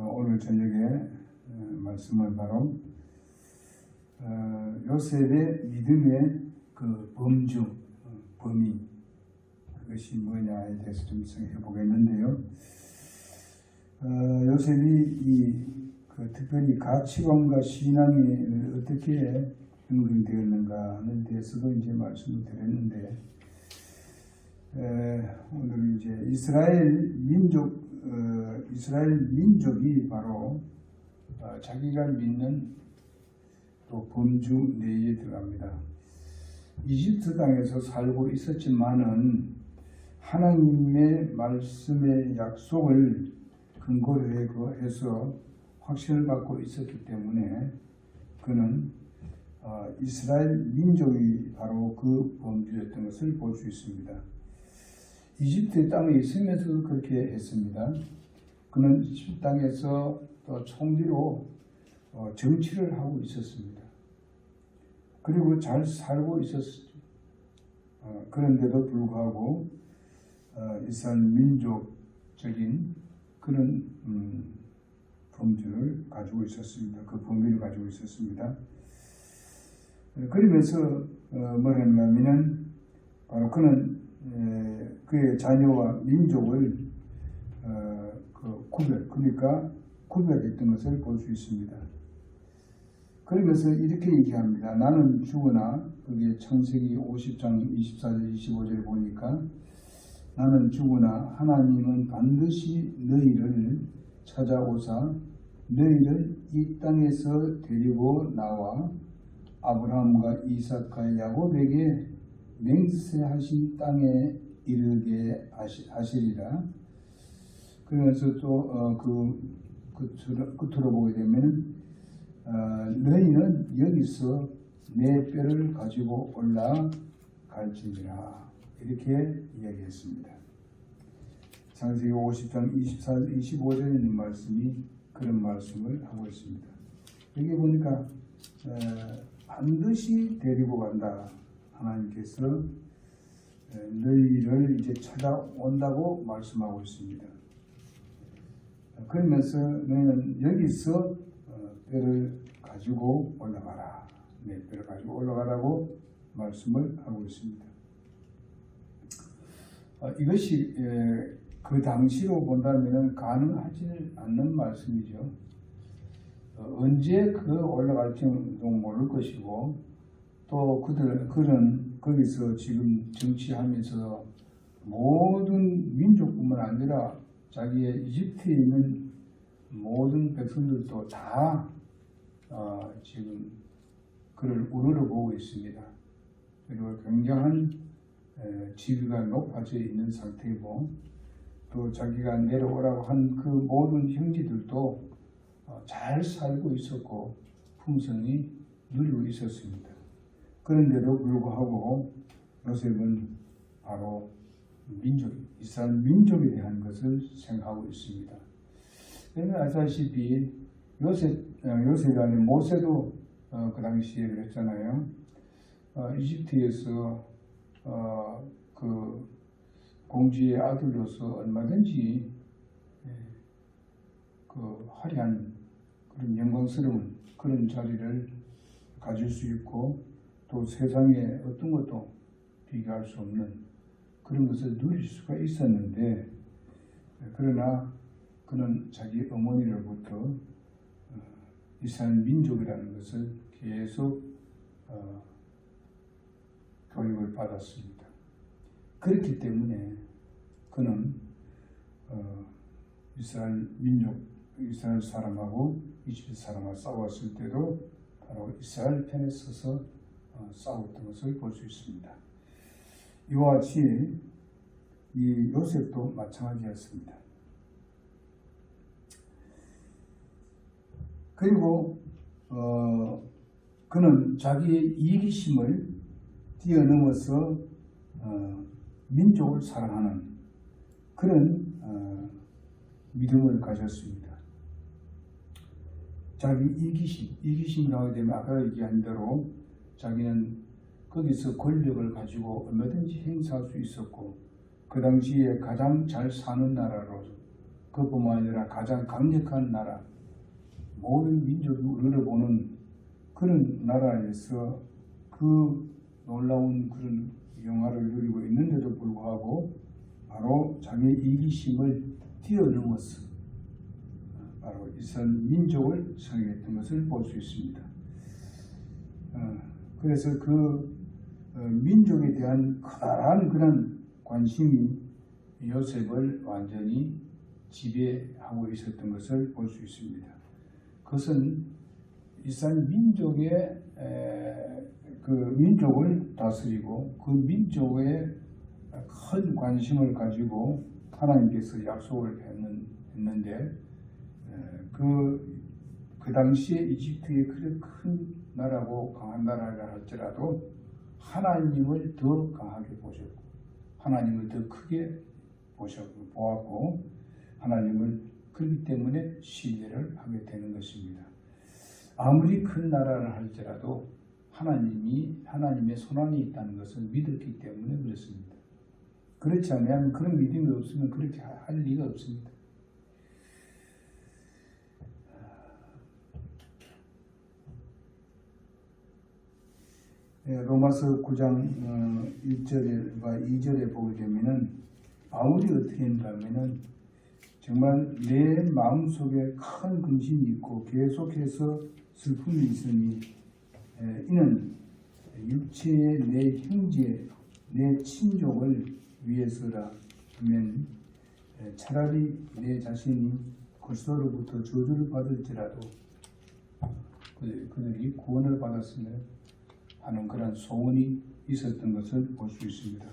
오늘 저녁에 말씀은 바로 요셉의 믿음의 그 범위, 그것이 뭐냐에 대해서 좀 생각해 보겠는데요. 요셉이 특별히 가치관과 신앙이 어떻게 형성되었는가에 대해서도 이제 말씀을 드렸는데, 오늘 이제 이스라엘 민족이 바로 자기가 믿는 또 범주 내에 들어갑니다. 이집트 땅에서 살고 있었지만은 하나님의 말씀의 약속을 근거로 해서 확신을 갖고 있었기 때문에 그는 이스라엘 민족이 바로 그 범주였던 것을 볼 수 있습니다. 이집트 땅에 있으면서도 그렇게 했습니다. 그는 이집트 땅에서 또 총리로 정치를 하고 있었습니다. 그리고 잘 살고 있었죠. 그런데도 불구하고 이스라엘 민족적인 그런 범주를 가지고 있었습니다. 그 범위를 가지고 있었습니다. 그러면서 뭘 했냐면은 바로 그는 그의 자녀와 민족을 구별했던 것을 볼 수 있습니다. 그러면서 이렇게 얘기합니다. 나는 죽으나, 그게 창세기 50장 24절 25절 보니까 나는 죽으나 하나님은 반드시 너희를 찾아오사 너희를 이 땅에서 데리고 나와 아브라함과 이삭과 야곱에게 맹세하신 땅에 이르게 하시리라. 그러면서 또 끝으로 보게 되면 너희는 여기서 내 뼈를 가지고 올라갈지니라, 이렇게 이야기했습니다. 창세기 50장 25절에 있는 말씀이 그런 말씀을 하고 있습니다. 여기 보니까 반드시 데리고 간다. 하나님께서 너희를 이제 찾아온다고 말씀하고 있습니다. 그러면서 너희는 여기서 뼈를 가지고 올라가라. 내 뼈를 가지고 올라가라고 말씀을 하고 있습니다. 이것이 그 당시로 본다면 가능하지 않는 말씀이죠. 언제 올라갈지도 모를 것이고, 또 그는 거기서 지금 정치하면서 모든 민족뿐만 아니라 자기의 이집트에 있는 모든 백성들도 다 지금 그를 우러러보고 있습니다. 그리고 굉장한 지위가 높아져 있는 상태이고, 또 자기가 내려오라고 한 그 모든 형제들도 잘 살고 있었고 풍성히 누리고 있었습니다. 그런데도 불구하고 요셉은 바로 이스라엘 민족에 대한 것을 생각하고 있습니다. 여러분 아시다시피 요셉이 아닌 모세도 그 당시에 그랬잖아요. 이집트에서 그 공주의 아들로서 얼마든지 그 화려한 그런 영광스러운 그런 자리를 가질 수 있고, 또 세상에 어떤 것도 비교할 수 없는 그런 것을 누릴 수가 있었는데, 그러나 그는 자기 어머니로부터 이스라엘 민족이라는 것을 계속 교육을 받았습니다. 그렇기 때문에 그는 이스라엘 사람하고 이집트 사람하고 싸웠을 때도 바로 이스라엘 편에 서서 싸웠던 것을 볼 수 있습니다. 이와 같이 이 요셉도 마찬가지였습니다. 그리고 그는 자기의 이기심을 뛰어넘어서 민족을 사랑하는 그런 믿음을 가졌습니다. 자기 이기심을 하게 되면 아까 얘기한 대로 자기는 거기서 권력을 가지고 얼마든지 행사할 수 있었고, 그 당시에 가장 잘 사는 나라로 그뿐만 아니라 가장 강력한 나라, 모든 민족이 우리를 보는 그런 나라에서 그 놀라운 그런 영화를 누리고 있는데도 불구하고 바로 자기의 이기심을 뛰어넘어서 바로 이스라엘 민족을 성행했던 것을 볼 수 있습니다. 그래서 그 민족에 대한 커다란 그런 관심이 요셉을 완전히 지배하고 있었던 것을 볼 수 있습니다. 그것은 이스라엘 민족의 그 민족을 다스리고 그 민족에 큰 관심을 가지고 하나님께서 약속을 했는데 그 당시에 이집트의 그렇게 큰 나라고 강한 나라라 할지라도 하나님을 더 강하게 보셨고 하나님을 더 크게 보았고 하나님을 그렇기 때문에 신뢰를 하게 되는 것입니다. 아무리 큰 나라를 할지라도 하나님의 손안에 있다는 것을 믿었기 때문에 그렇습니다. 그렇지 않으면 그런 믿음이 없으면 그렇게 할 리가 없습니다. 로마서 9장 1절과 2절에 보게 되면은 바울이 어떻게 했냐면은 정말 내 마음속에 큰 근심이 있고 계속해서 슬픔이 있으니 이는 육체의 내 형제, 내 친족을 위해서라 하면 차라리 내 자신이 그리스도로부터 저주를 받을지라도 그들이 구원을 받았으면 하는 그런 소원이 있었던 것을 볼 수 있습니다.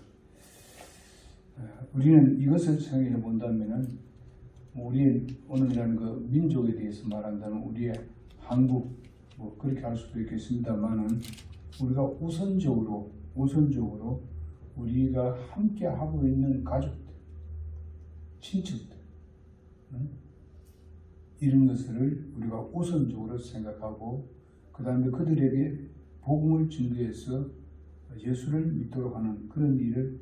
우리는 이것을 생각해 본다면은 우리의 오늘이라는 그 민족에 대해서 말한다면 우리의 한국 뭐 그렇게 할 수도 있겠습니다만은 우리가 우선적으로 우리가 함께 하고 있는 가족들, 친척들 이런 것을 우리가 우선적으로 생각하고 그 다음에 그들에게 복음을 증거해서 예수를 믿도록 하는 그런 일을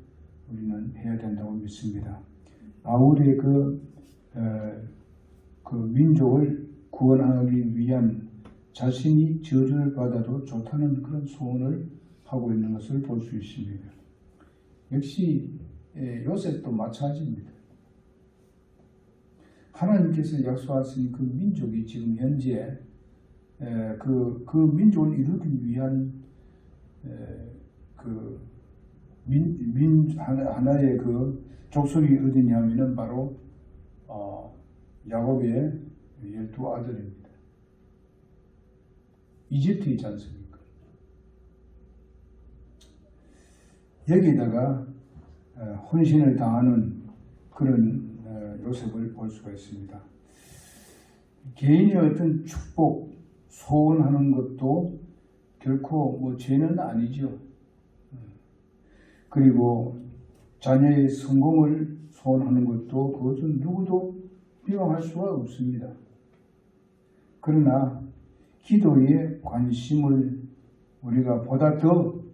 우리는 해야 된다고 믿습니다. 바울의 그 민족을 구원하기 위한 자신이 저주를 받아도 좋다는 그런 소원을 하고 있는 것을 볼 수 있습니다. 역시 요셉도 마찬가지입니다. 하나님께서 약속하신 그 민족이 지금 현재 그 민족을 이루기 위한 하나의 그 족속이 어디냐면은 바로 야곱의 12아들입니다. 이집트 있지 않습니까? 여기다가 헌신을 당하는 그런 요셉을 볼 수가 있습니다. 개인의 어떤 축복, 소원하는 것도 결코 뭐 죄는 아니죠. 그리고 자녀의 성공을 소원하는 것도 그것은 누구도 비방할 수가 없습니다. 그러나 기도에 관심을 우리가 보다 더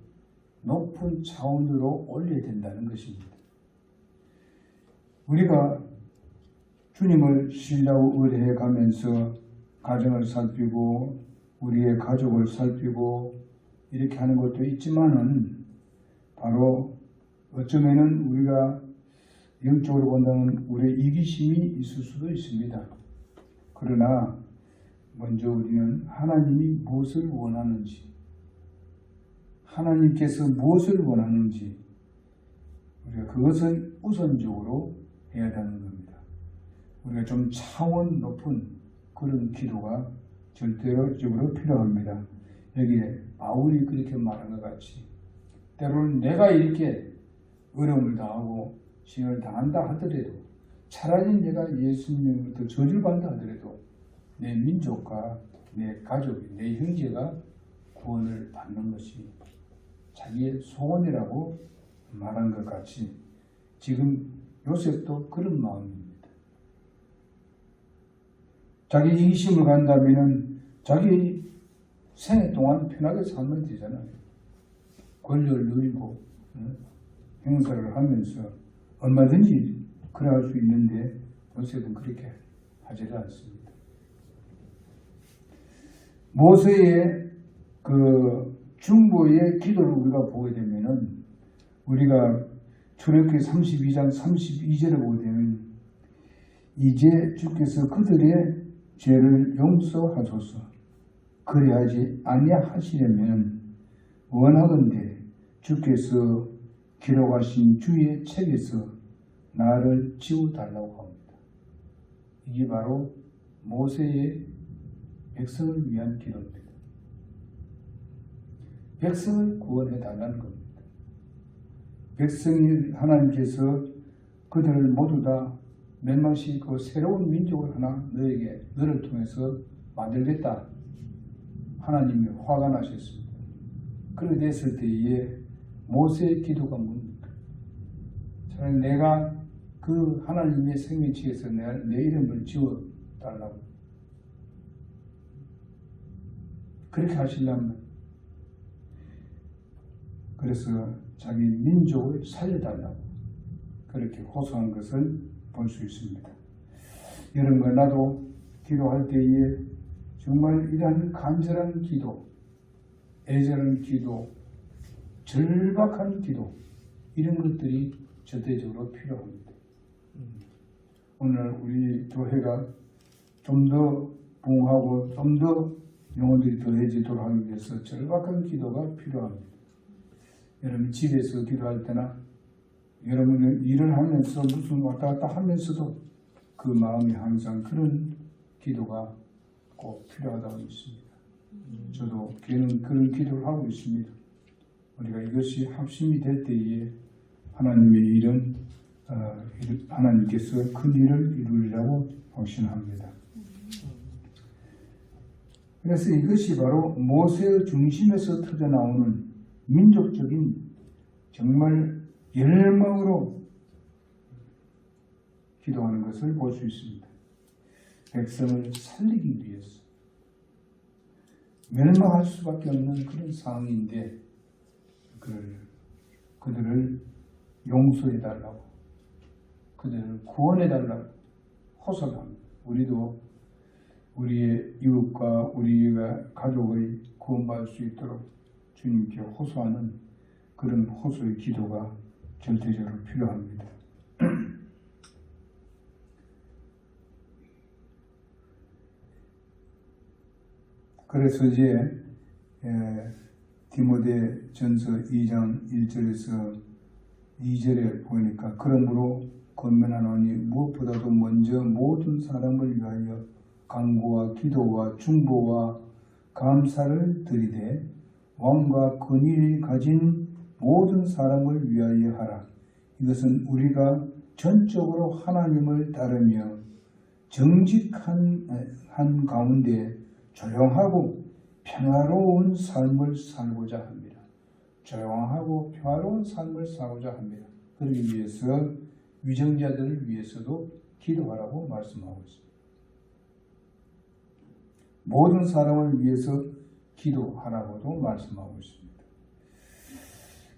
높은 차원으로 올려야 된다는 것입니다. 우리가 주님을 신뢰하고 의뢰해 가면서 가정을 살피고 우리의 가족을 살피고 이렇게 하는 것도 있지만은 바로 어쩌면은 우리가 영적으로 본다면 우리의 이기심이 있을 수도 있습니다. 그러나 먼저 우리는 하나님이 무엇을 원하는지, 하나님께서 무엇을 원하는지 우리가 그것을 우선적으로 해야 되는 겁니다. 우리가 좀 차원 높은 그런 기도가 절대적으로 필요합니다. 여기에 바울이 그렇게 말한 것 같이 때로는 내가 이렇게 어려움을 당하고 시험을 당한다 하더라도 차라리 내가 예수님으로부터 저주를 받는다 하더라도 내 민족과 내 가족이, 내 형제가 구원을 받는 것이 자기의 소원이라고 말한 것 같이 지금 요셉도 그런 마음입니다. 자기 이기심을 간다면 자기 생애 동안 편하게 살면 되잖아요. 권력을 누리고 행사를 하면서 얼마든지 그래 할 수 있는데 요셉은 그렇게 하지를 않습니다. 모세의 그 중보의 기도를 우리가 보게 되면은 우리가 출애굽기 32장 32절을 보게 되면 이제 주께서 그들의 죄를 용서하소서 그리하지 아니하시려면 원하건대 주께서 기록하신 주의 책에서 나를 지워달라고 합니다. 이게 바로 모세의 백성을 위한 기도입니다. 백성을 구원해 달라는 겁니다. 백성이 하나님께서 그들을 모두 다 멸망시키고 새로운 민족을 하나 너를 통해서 만들겠다. 하나님이 화가 나셨습니다. 그렇게 됐을 때에 모세의 기도가 뭡니까? 차라리 내가 그 하나님의 생명책에서 내 이름을 지워달라고. 그렇게 하시려면 그래서 자기 민족을 살려달라고 그렇게 호소한 것을 볼 수 있습니다. 여러분과 나도 기도할 때에 정말 이러한 간절한 기도, 애절한 기도, 절박한 기도 이런 것들이 절대적으로 필요합니다. 오늘 우리 교회가 좀 더 부흥하고 좀 더 영혼들이 더해지도록 하기 위해서 절박한 기도가 필요합니다. 여러분 집에서 기도할 때나 여러분은 일을 하면서 무슨 왔다 갔다 하면서도 그 마음이 항상 그런 기도가 꼭 필요하다고 믿습니다. 저도 그런 기도를 하고 있습니다. 우리가 이것이 합심이 될 때에 하나님의 일은 하나님께서 큰 일을 이루리라고 확신합니다. 그래서 이것이 바로 모세의 중심에서 터져나오는 민족적인 정말 열망으로 기도하는 것을 볼 수 있습니다. 백성을 살리기 위해서 멸망할 수밖에 없는 그런 상황인데 그들을 용서해달라고 그들을 구원해달라고 호소를 합니다. 우리도 우리의 이웃과 우리의 가족의 구원받을 수 있도록 주님께 호소하는 그런 호소의 기도가 절대적으로 필요합니다. 그래서 이제 디모데전서 2장 1절에서 2절에 보니까 그러므로 권면하노니 무엇보다도 먼저 모든 사람을 위하여 간구와 기도와 중보와 감사를 드리되 왕과 권위를 가진 모든 사람을 위하여 하라. 이것은 우리가 전적으로 하나님을 따르며 정직한 한 가운데 조용하고 평화로운 삶을 살고자 합니다. 조용하고 평화로운 삶을 살고자 합니다. 그러기 위해서 위정자들을 위해서도 기도하라고 말씀하고 있습니다. 모든 사람을 위해서 기도하라고도 말씀하고 있습니다.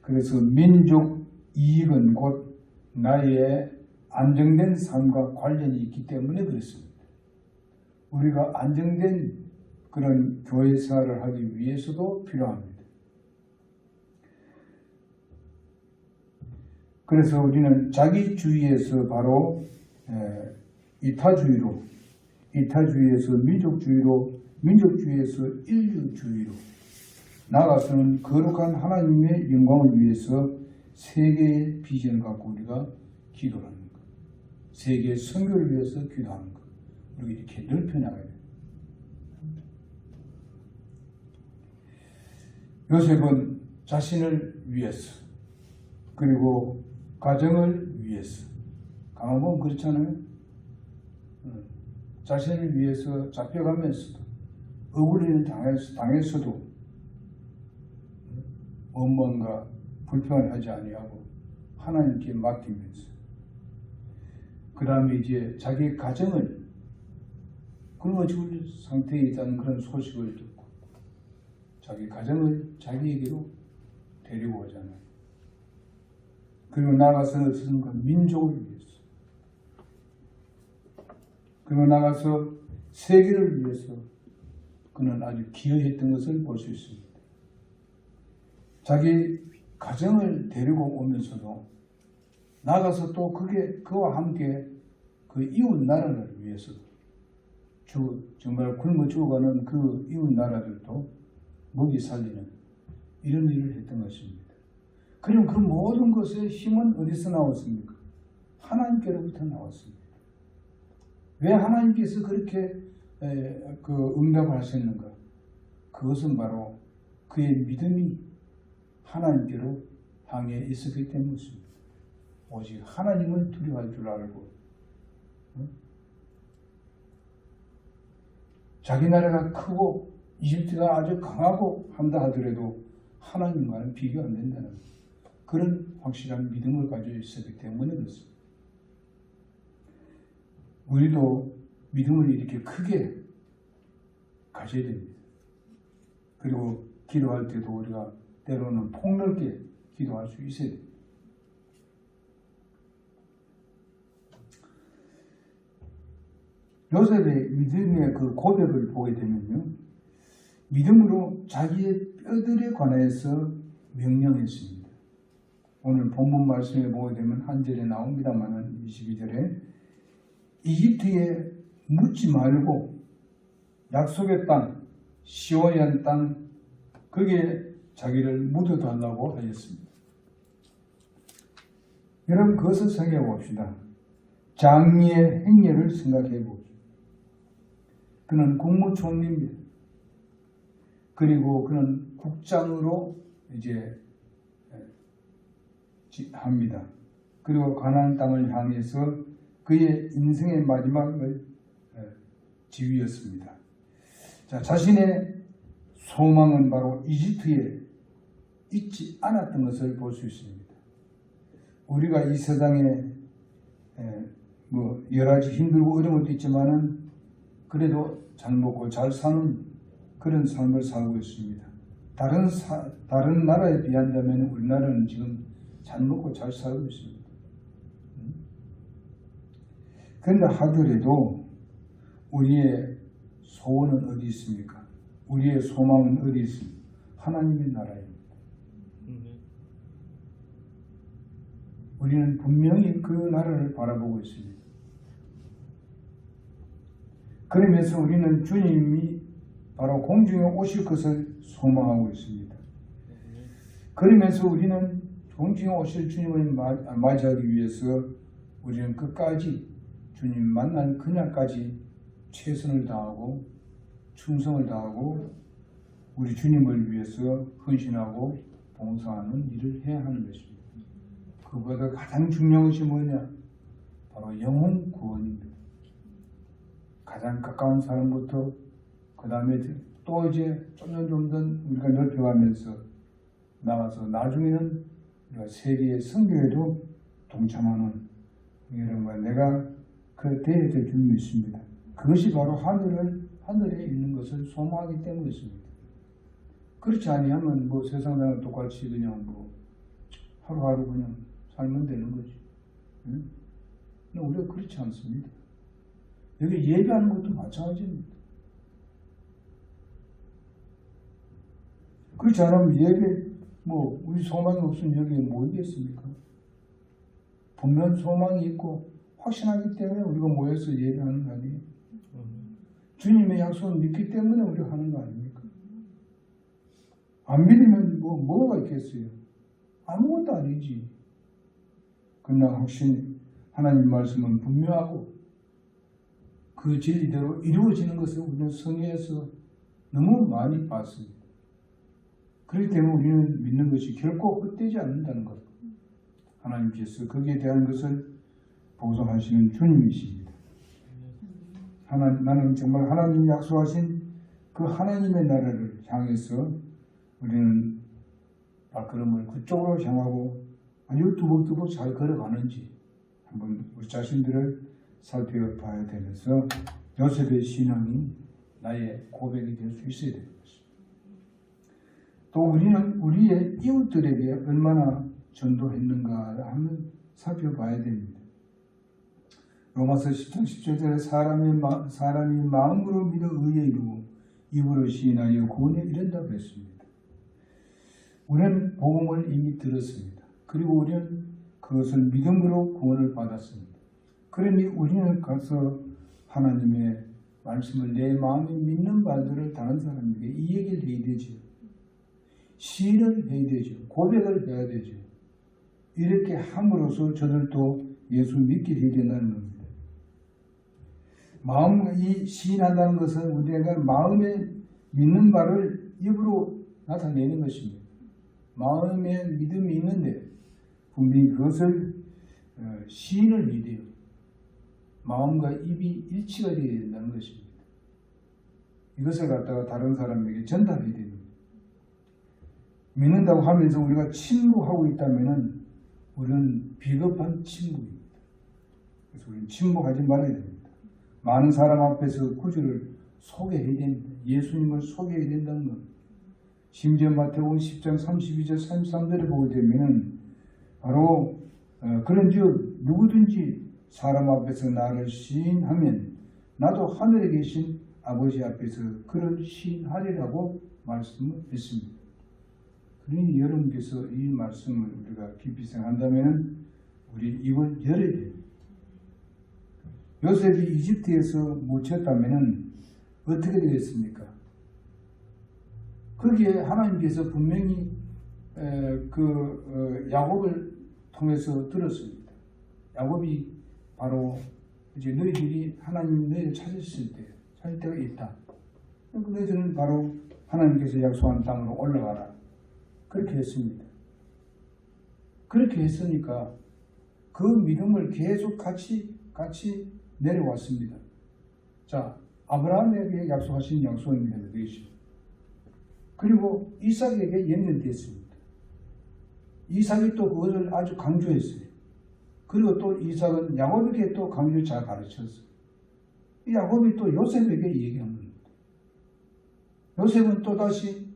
그래서 민족 이익은 곧 나의 안정된 삶과 관련이 있기 때문에 그렇습니다. 우리가 안정된 그런 교회 생활을 하기 위해서도 필요합니다. 그래서 우리는 자기주의에서 바로 이타주의에서 민족주의에서 인류주의로 나아가서는 거룩한 하나님의 영광을 위해서 세계의 비전을 갖고 우리가 기도하는 것, 세계의 선교를 위해서 기도하는 것, 우리가 이렇게 넓혀나가야 됩니다. 요셉은 자신을 위해서 그리고 가정을 위해서 강화보면 그렇잖아요. 자신을 위해서 잡혀가면서도 억울해는 당해서도 원망과 불평을 하지 아니하고 하나님께 맡기면서 그 다음에 이제 자기 가정을 굶어 죽을 상태에 있다는 그런 소식을 듣고 자기 가정을 자기에게로 데리고 오잖아요. 그리고 나가서 어떻습니까? 민족을 위해서 그리고 나가서 세계를 위해서 그는 아주 기여했던 것을 볼 수 있습니다. 자기 가정을 데리고 오면서도 나가서 또 그와 함께 그 이웃 나라를 위해서 정말 굶어 죽어가는 그 이웃 나라들도 먹이 살리는 이런 일을 했던 것입니다. 그럼 그 모든 것의 힘은 어디서 나왔습니까? 하나님께로부터 나왔습니다. 왜 하나님께서 그렇게 응답을 하셨는가? 그것은 바로 그의 믿음이 하나님께로 향해 있었기 때문입니다. 오직 하나님을 두려워할 줄 알고 자기 나라가 크고 이집트가 아주 강하고 한다 하더라도 하나님과는 비교 안 된다는 그런 확실한 믿음을 가지고 있었기 때문에 그렇습니다. 우리도 믿음을 이렇게 크게 가져야 됩니다. 그리고 기도할 때도 우리가 때로는 폭넓게 기도할 수 있어야 됩니다. 요셉의 믿음의 그 고백을 보게 되면요, 믿음으로 자기의 뼈들에 관하여서 명령했습니다. 오늘 본문 말씀에 보게 되면 한 절에 나옵니다만 22절에 이집트에 묻지 말고 약속의 땅, 시온이란 땅 거기에 자기를 묻어달라고 하였습니다. 여러분 그것을 생각해 봅시다. 장리의 행렬을 생각해 봅시다. 그는 국무총리입니다. 그리고 그는 국장으로 이제 합니다. 그리고 가나안 땅을 향해서 그의 인생의 마지막을 지휘했습니다. 자, 자신의 소망은 바로 이집트에 있지 않았던 것을 볼 수 있습니다. 우리가 이 세상에 여러 가지 힘들고 어려운 것도 있지만은 그래도 잘 먹고 잘 사는 그런 삶을 살고 있습니다. 다른 나라에 비한다면 우리나라는 지금 잘 먹고 잘 살고 있습니다. 그런데 하더라도 우리의 소원은 어디 있습니까? 우리의 소망은 어디 있습니까? 하나님의 나라입니다. 우리는 분명히 그 나라를 바라보고 있습니다. 그러면서 우리는 주님이 바로 공중에 오실 것을 소망하고 있습니다. 그러면서 우리는 공중에 오실 주님을 맞이하기 위해서 우리는 끝까지 주님 만날 그날까지 최선을 다하고 충성을 다하고 우리 주님을 위해서 헌신하고 봉사하는 일을 해야 하는 것입니다. 그보다 가장 중요한 것이 뭐냐? 바로 영혼 구원입니다. 가장 가까운 사람부터 그 다음에 또 이제 쫀쫀쫀쫀 우리가 넓혀가면서 나가서 나중에는 우리가 세계의 선교에도 동참하는 이런 내가 그 대해야 될 줄 믿습니다. 그것이 바로 하늘에 있는 것을 소망하기 때문이었습니다. 그렇지 아니하면 세상 사람 똑같이 그냥 하루하루 그냥 살면 되는 거지. 응? 근데 우리가 그렇지 않습니다. 여기 예배하는 것도 마찬가지입니다. 그렇지 않으면 예배 우리 소망이 없으면 여기에 뭐 있겠습니까? 분명 소망이 있고 확신하기 때문에 우리가 모여서 예배하는 거 아니에요? 주님의 약속을 믿기 때문에 우리가 하는 거 아닙니까? 안 믿으면 뭐가 있겠어요? 아무것도 아니지. 그러나 확신 하나님 말씀은 분명하고 그 진리대로 이루어지는 것을 우리는 성경에서 너무 많이 봤습니다. 그렇기 때문에 우리는 믿는 것이 결코 헛되지 않는다는 것. 하나님께서 거기에 대한 것을 보존하시는 주님이십니다. 나는 정말 하나님이 약속하신 그 하나님의 나라를 향해서 우리는 발걸음을 그쪽으로 향하고 아주 두벅두벅 잘 걸어가는지 한번 우리 자신들을 살펴봐야 되면서 요셉의 신앙이 나의 고백이 될 수 있어야 되는 것입니다. 또 우리는 우리의 이웃들에게 얼마나 전도했는가 한번 살펴봐야 됩니다. 로마서 10장 17절에 사람이 마음으로 믿어 의에 이르고 입으로 시인하여 구원에 이른다고 했습니다. 우리는 복음을 이미 들었습니다. 그리고 우리는 그것을 믿음으로 구원을 받았습니다. 그러니 우리는 가서 하나님의 말씀을 내 마음에 믿는 바들을 다른 사람에게 이 얘기를 해야 되죠. 시인을 해야 되죠. 고백을 해야 되죠. 이렇게 함으로써 저들도 예수 믿게 해야 된다는 겁니다. 이 시인한다는 것은 우리가 마음에 믿는 바를 입으로 나타내는 것입니다. 마음에 믿음이 있는데 분명히 그것을 시인을 해야 돼요. 마음과 입이 일치가 되어야 된다는 것입니다. 이것을 갖다가 다른 사람에게 전달해야 됩니다. 믿는다고 하면서 우리가 침묵하고 있다면 우리는 비겁한 침묵입니다. 그래서 우리는 침묵하지 말아야 됩니다. 많은 사람 앞에서 구주를 소개해야 됩니다. 예수님을 소개해야 된다는 것. 심지어 마태복음 10장 32절 33절을 보게 되면 바로 그런즉 누구든지 사람 앞에서 나를 시인하면 나도 하늘에 계신 아버지 앞에서 그를 시인하리라고 말씀을 했습니다. 그러니 여러분께서 이 말씀을 우리가 깊이 생각한다면 우리 입을 열어야 됩니다. 요셉이 이집트에서 묻혔다면 어떻게 되겠습니까? 거기에 하나님께서 분명히 야곱을 통해서 들었습니다. 야곱이 바로 이제 너희들이 하나님 너희를 찾을 때가 있다. 너희들은 바로 하나님께서 약속한 땅으로 올라가라. 그렇게 했습니다. 그렇게 했으니까 그 믿음을 계속 같이 내려왔습니다. 자, 아브라함에게 약속하신 약속입니다. 그리고 이삭에게 연연됐습니다. 이삭이 또 그것을 아주 강조했어요. 그리고 또 이삭은 야곱에게 또 강조 잘 가르쳤어요. 이 야곱이 또 요셉에게 얘기한 겁니다. 요셉은 또 다시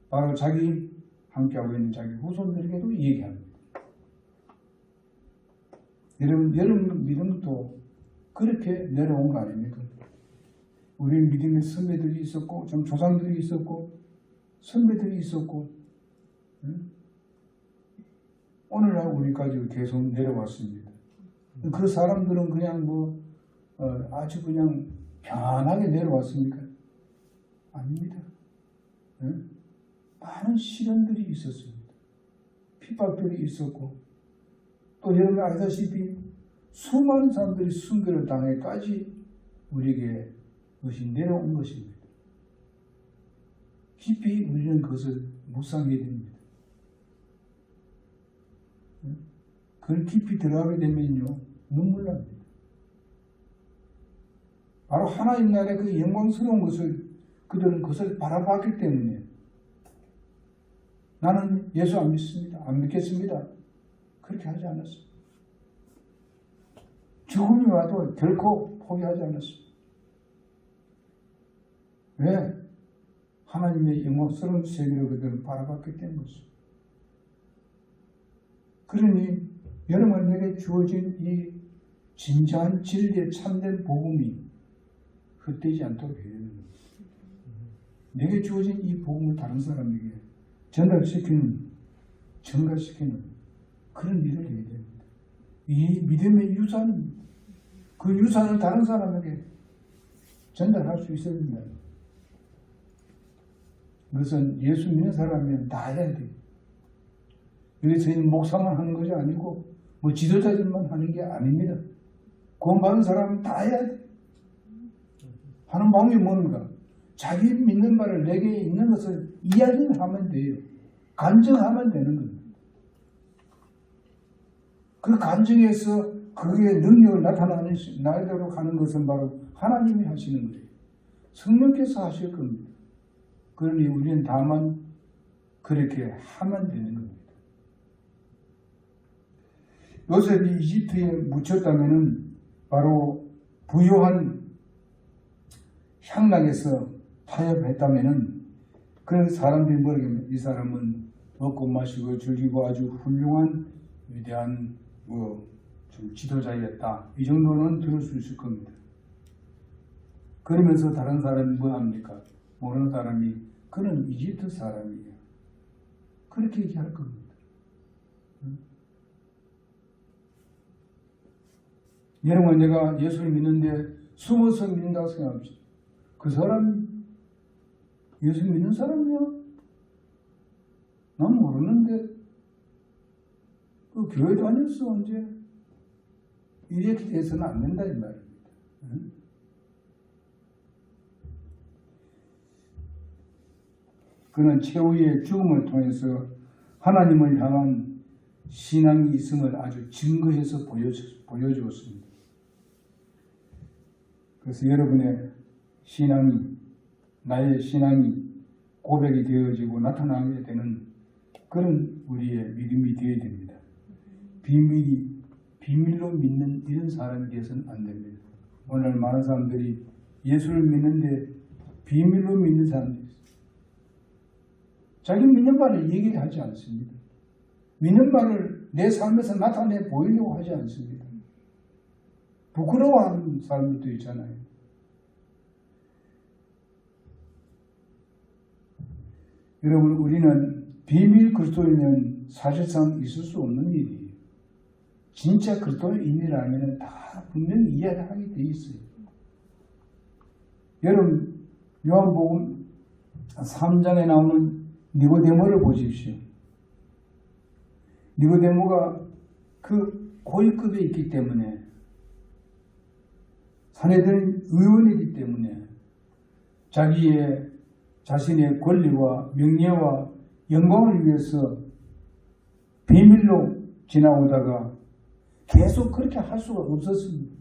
바로 자기 함께하고 있는 자기 후손들에게도 얘기합니다. 여러분 믿음도 그렇게 내려온 거 아닙니까? 우리 믿음의 선배들이 있었고, 좀 조상들이 있었고, 선배들이 있었고, 오늘날 우리까지 계속 내려왔습니다. 그 사람들은 그냥 아주 그냥 편하게 내려왔습니까? 아닙니다. 많은 시련들이 있었습니다. 핍박들이 있었고, 또 여러분 알다시피 수많은 사람들이 순교를 당해까지 우리에게 그것이 내려온 것입니다. 깊이 우리는 그것을 묵상해야 됩니다. 그걸 깊이 들어가게 되면요, 눈물 납니다. 바로 하나님 나라의 그 영광스러운 것을 그들은 그것을 바라봤기 때문에 나는 예수 안 믿습니다. 안 믿겠습니다. 그렇게 하지 않았습니다. 죽음이 와도 결코 포기하지 않았습니다. 왜? 하나님의 영광스러운 세계를 그들은 바라봤기 때문이었습니다. 그러니 여러분에게 주어진 이 진짜한 진리의 참된 복음이 헛되지 않도록 해야 됩니다. 내게 주어진 이 복음을 다른 사람에게 전달시키는, 전가시키는 그런 일을 해야 됩니다. 이 믿음의 유산입니다. 그 유산을 다른 사람에게 전달할 수 있어야 됩니다. 그것은 예수 믿는 사람이면 다 해야 돼요. 여기서 목사만 하는 것이 아니고 지도자들만 하는 게 아닙니다. 구원받은 사람은 다 해야 돼요. 하는 방법이 뭡니까? 자기 믿는 바를 내게 있는 것을 이야기하면 돼요. 간증하면 되는 겁니다. 그 간증에서 그의 능력을 나타내도록 하는 것은 바로 하나님이 하시는 거예요. 성령께서 하실 겁니다. 그러니 우리는 다만 그렇게 하면 되는 겁니다. 요셉이 이집트에 묻혔다면 바로 부요한 향락에서 타협했다면 그 사람들이 모르겠네. 이 사람은 먹고 마시고 즐기고 아주 훌륭한 위대한 좀 지도자였다. 이 정도는 들을 수 있을 겁니다. 그러면서 다른 사람이 뭐 합니까? 모르는 사람이 그는 이집트 사람이에요. 그렇게 얘기할 겁니다. 여러분, 내가 예수를 믿는데 숨어서 믿는다고 생각합시다. 그 사람 예수 믿는 사람이야? 난 모르는데 그 교회 다녔어 언제? 이렇게 해서는 안 된다 이 말입니다. 그는 최후의 죽음을 통해서 하나님을 향한 신앙이 있음을 아주 증거해서 보여주었습니다. 그래서 여러분의 신앙이, 나의 신앙이 고백이 되어지고 나타나게 되는 그런 우리의 믿음이 되어야 됩니다. 비밀로 믿는 이런 사람이 되어서는 안 됩니다. 오늘 많은 사람들이 예수를 믿는데 비밀로 믿는 사람들이 있어요. 자기 믿는 말을 얘기를 하지 않습니다. 믿는 말을 내 삶에서 나타내 보이려고 하지 않습니다. 부끄러워하는 사람들도 있잖아요. 여러분, 우리는 비밀 그리스도인은 사실상 있을 수 없는 일이에요. 진짜 그리스도인이라면 다 분명히 이야기하게 돼 있어요. 여러분, 요한복음 3장에 나오는 니고데모를 보십시오. 니고데모가 그 고위급에 있기 때문에, 산헤드린 의원이기 때문에 자신의 권리와 명예와 영광을 위해서 비밀로 지나오다가 계속 그렇게 할 수가 없었습니다.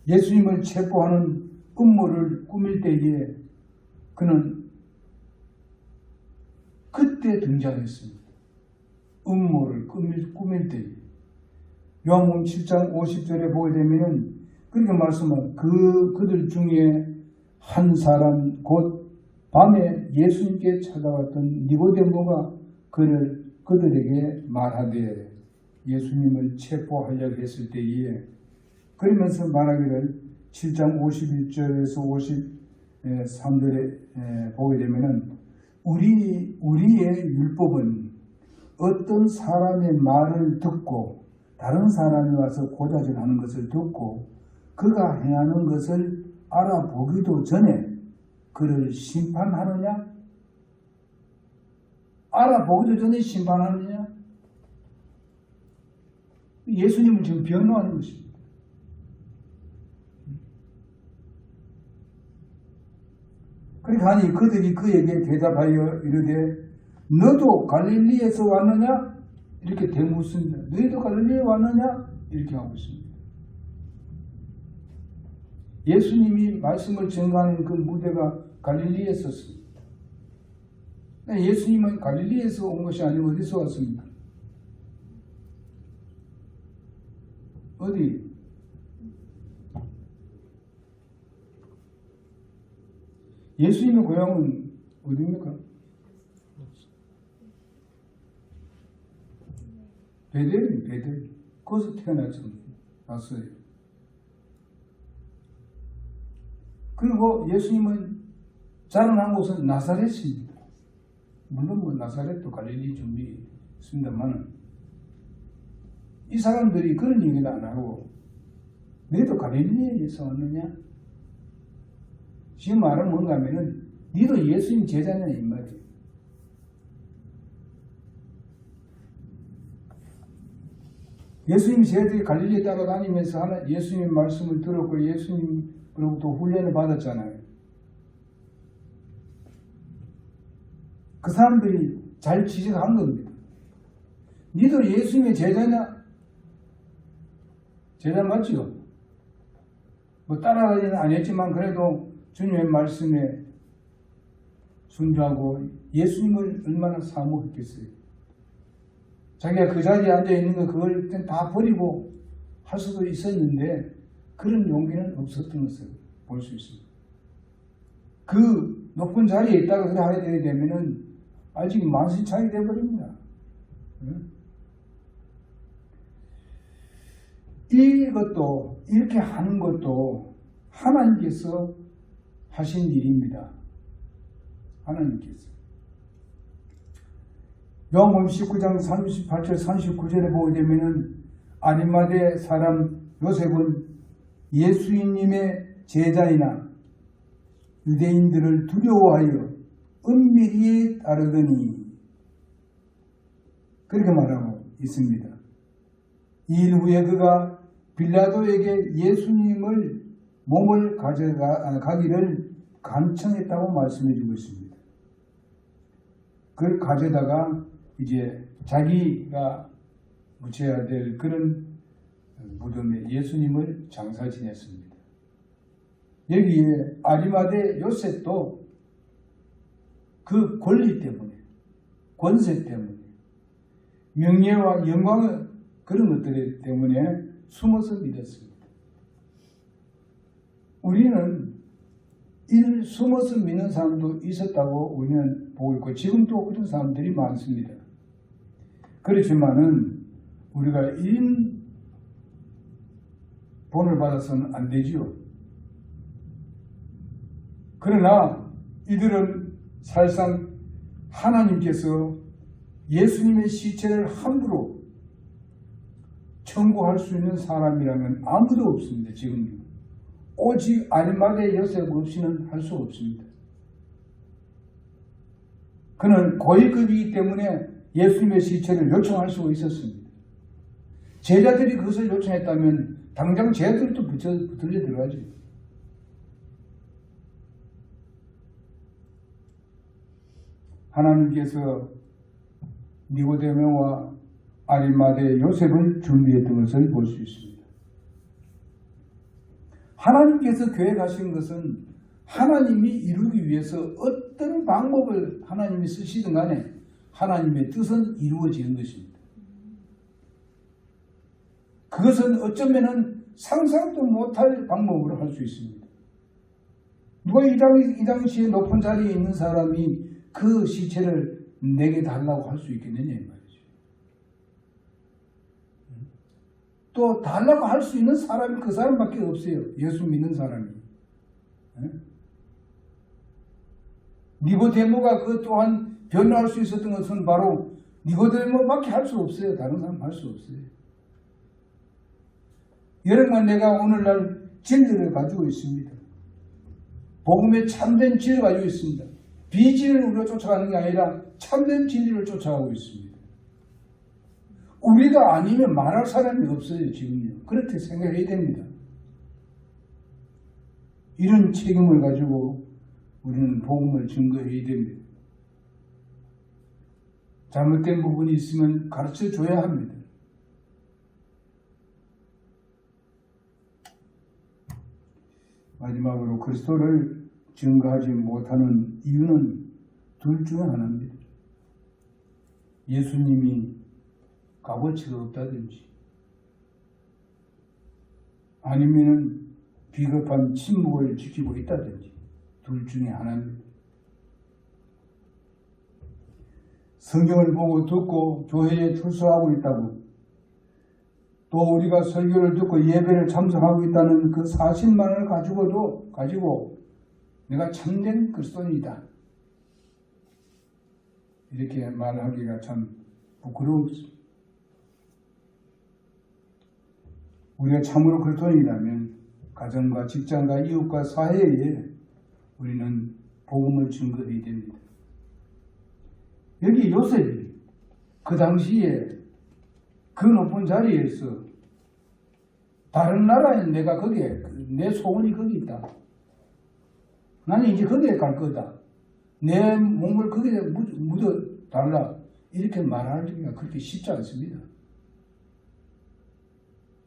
예수님을 체포하는 음모를 꾸밀 때에 그는 그때 등장했습니다. 음모를 꾸밀 때에. 요한복음 7장 50절에 보게 되면 그렇게 말씀은 그들 중에 한 사람 곧 밤에 예수님께 찾아왔던 니고데모가 그들에게 말하되 예수님을 체포하려고 했을 때에 그러면서 말하기를 7장 51절에서 53절에 보게 되면은 우리의 율법은 어떤 사람의 말을 듣고 다른 사람이 와서 고자질하는 것을 듣고 그가 행하는 것을 알아보기도 전에 그를 심판하느냐? 알아보기도 전에 심판하느냐? 예수님을 지금 변호하는 것입니다. 그러니까 아니 그들이 그에게 대답하여 이르되 너도 갈릴리에서 왔느냐? 이렇게 대묻습니다. 너희도 갈릴리에 왔느냐? 이렇게 하고 있습니다. 예수님이 말씀을 전가하는 그 무대가 갈릴리에 있었습니다. 예수님은 갈릴리에서 온 것이 아니고 어디서 왔습니까? 어디? 예수님의 고향은 어디입니까? 베델. 거기서 태어났어요. 그리고 예수님은 자라난 곳은 나사렛입니다. 물론 나사렛도 갈릴리 준비 있습니다만 이 사람들이 그런 얘기를 안 하고 너희도 갈릴리에서 왔느냐? 지금 말은 뭔가 하면은 너희도 예수님 제자냐 이 말이에요. 예수님 제자들이 갈릴리에 따라다니면서 예수님의 말씀을 들었고 예수님으로부터 훈련을 받았잖아요. 그 사람들이 잘 지적한 겁니다. 니들 예수님의 제자냐? 제자 맞지요? 따라가지는 아니었지만 그래도 주님의 말씀에 순종하고 예수님을 얼마나 사모했겠어요. 자기가 그 자리에 앉아있는 거 그걸 다 버리고 할 수도 있었는데 그런 용기는 없었던 것을 볼 수 있습니다. 그 높은 자리에 있다가 그래 하게 되게 되면은 아직 만신창이 되어버립니다. 이것도 이렇게 하는 것도 하나님께서 하신 일입니다. 하나님께서. 요한복음 19장 38절 39절에 보게 되면은 아리마대 사람 요셉은 예수님의 제자이나 유대인들을 두려워하여 은밀히 따르더니 그렇게 말하고 있습니다. 이 일 후에 그가 빌라도에게 예수님을 몸을 가져가기를 간청했다고 말씀해 주고 있습니다. 그걸 가져다가 이제 자기가 묻혀야 될 그런 무덤에 예수님을 장사 지냈습니다. 여기에 아리마대 요셉도 그 권리 때문에, 권세 때문에, 명예와 영광의 그런 것들 때문에 숨어서 믿었습니다. 우리는 이를 숨어서 믿는 사람도 있었다고 우리는 보고 있고 지금도 그런 사람들이 많습니다. 그렇지만은 우리가 이런 본을 받아서는 안 되지요. 그러나 이들은 사실상 하나님께서 예수님의 시체를 함부로 청구할 수 있는 사람이라면 아무도 없습니다. 지금도. 오직 아리마대 요셉 없이는 할 수 없습니다. 그는 고위급이기 때문에 예수님의 시체를 요청할 수 있었습니다. 제자들이 그것을 요청했다면 당장 제자들도 붙들려 들어가죠. 하나님께서 니고데모와 아리마대 요셉을 준비했던 것을 볼 수 있습니다. 하나님께서 계획하신 것은 하나님이 이루기 위해서 어떤 방법을 하나님이 쓰시든 간에 하나님의 뜻은 이루어지는 것입니다. 그것은 어쩌면 상상도 못할 방법으로 할 수 있습니다. 누가 이 당시에 높은 자리에 있는 사람이 그 시체를 내게 달라고 할 수 있겠느냐 이 말이죠. 또 달라고 할 수 있는 사람이 그 사람밖에 없어요. 예수 믿는 사람이. 니고데모가 그 또한 변화할 수 있었던 것은 바로 니고데모밖에 할 수 없어요. 다른 사람 할 수 없어요. 여러분과 내가 오늘날 진리를 가지고 있습니다. 복음의 참된 진리를 가지고 있습니다. 비진리를 우리가 쫓아가는 게 아니라 참된 진리를 쫓아가고 있습니다. 우리가 아니면 말할 사람이 없어요. 지금요. 그렇게 생각해야 됩니다. 이런 책임을 가지고 우리는 복음을 증거해야 됩니다. 잘못된 부분이 있으면 가르쳐줘야 합니다. 마지막으로 그리스도를 증거하지 못하는 이유는 둘 중 하나입니다. 예수님이 값어치가 없다든지 아니면 비겁한 침묵을 지키고 있다든지 둘 중에 하나입니다. 성경을 보고 듣고 교회에 출석하고 있다고 또 우리가 설교를 듣고 예배를 참석하고 있다는 그 사실만을 가지고 내가 참된 그리스도인이다 이렇게 말하기가 참 부끄러웠습니다. 우리가 참으로 그리스도인이라면 가정과 직장과 이웃과 사회에 우리는 복음을 증거해야 됩니다. 여기 요셉이 그 당시에 그 높은 자리에서 다른 나라에 내가 거기에 내 소원이 거기 있다. 나는 이제 거기에 갈 거다. 내 몸을 거기에 묻어 달라. 이렇게 말하기가 그렇게 쉽지 않습니다.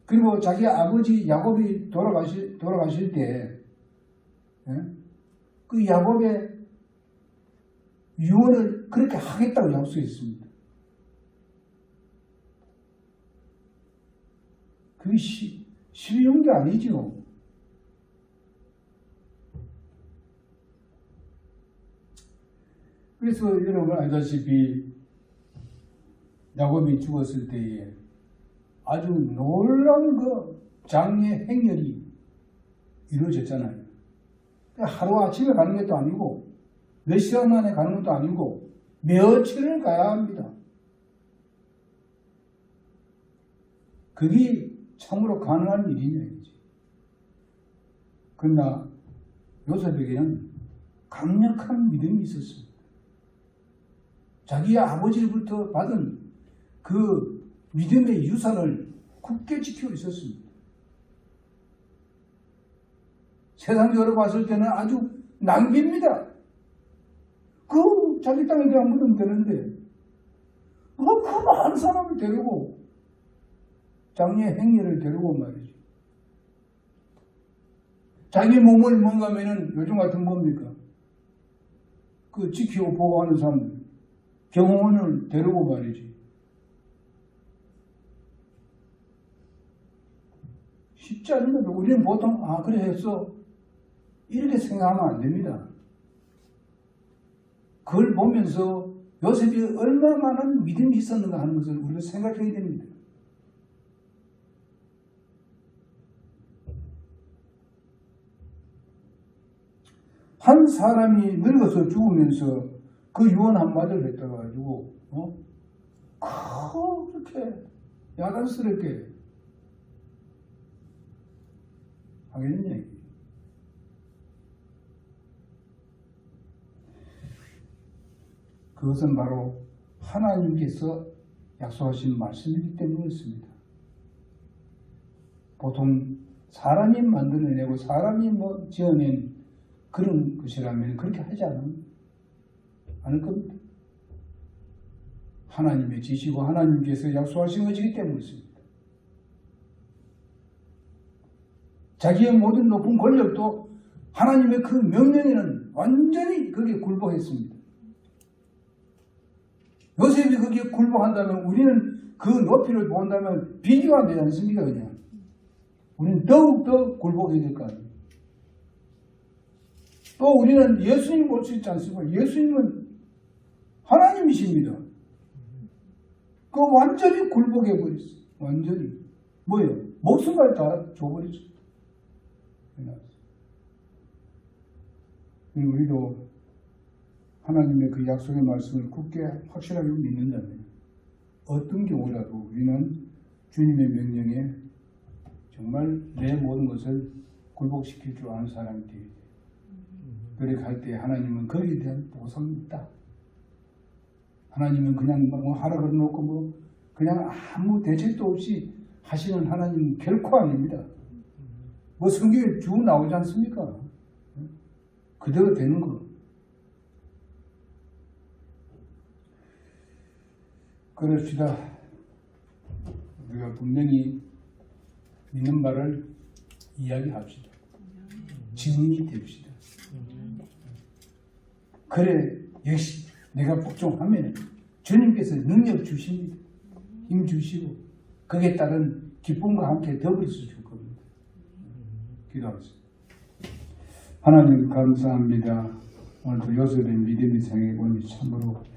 그리고 자기 아버지 야곱이 돌아가실 때 그 야곱의 유언을 그렇게 하겠다고 약속했습니다. 그게 쉬운 게 아니죠. 그래서 여러분 알다시피 야곱이 죽었을 때에 아주 놀라운 그 장례 행렬이 이루어졌잖아요. 하루아침에 가는 것도 아니고 몇 시간 만에 가는 것도 아니고 며칠을 가야 합니다. 그게 참으로 가능한 일이냐 이지. 그러나 요셉에게는 강력한 믿음이 있었습니다. 자기 아버지로부터 받은 그 믿음의 유산을 굳게 지키고 있었습니다. 세상적으로 봤을 때는 아주 낭비입니다. 그 자기 땅에 그냥 묻으면 되는데 그 많은 사람을 데리고 장례 행렬을 데리고 말이죠. 자기 몸을 뭔가면은 요즘 같은 뭡니까? 그 지키고 보호하는 사람들 경호원을 데리고 말이지. 쉽지 않은데 우리는 보통 그래 했어 이렇게 생각하면 안 됩니다. 그걸 보면서 요셉이 얼마나 많은 믿음이 있었는가 하는 것을 우리가 생각해야 됩니다. 한 사람이 늙어서 죽으면서 그 유언 한마디를 했다가 가지고 그렇게 야단스럽게 하겠냐. 그것은 바로 하나님께서 약속하신 말씀이기 때문이었습니다. 보통 사람이 만들어내고 사람이 지어낸 그런 것이라면 그렇게 하지 않을 겁니다. 하나님의 지시고 하나님께서 약속하신 것이기 때문이었습니다. 자기의 모든 높은 권력도 하나님의 그 명령에는 완전히 거기에 굴복했습니다. 요셉이 거기에 굴복한다면 우리는 그 높이를 본다면 비교가 안 되지 않습니까? 그냥 우리는 더욱더 굴복해야 될 거 아니에요. 또 우리는 예수님 볼 수 있지 않습니까? 예수님은 하나님이십니다. 그 완전히 굴복해버렸어요. 완전히. 뭐예요? 목숨까지 다 줘버렸어요. 우리도 하나님의 그 약속의 말씀을 굳게 확실하게 믿는다면 어떤 경우라도 우리는 주님의 명령에 정말 내 모든 것을 굴복시킬 줄 아는 사람이 되어야 돼요. 그렇게 할 때 하나님은 거기에 대한 보상이 있다. 하나님은 그냥 하라 그러놓고 그냥 아무 대책도 없이 하시는 하나님은 결코 아닙니다. 성경에 쭉 나오지 않습니까? 그대로 되는 거. 그럽시다. 우리가 분명히 믿는 바를 이야기합시다. 증인이 됩시다. 그래 역시 내가 복종하면 주님께서 능력 주십니다. 힘 주시고 거기에 따른 기쁨과 함께 더불어서 줄 겁니다. 기도하겠습니다. 하나님 감사합니다. 오늘도 요셉의 믿음의 생애 보니 참으로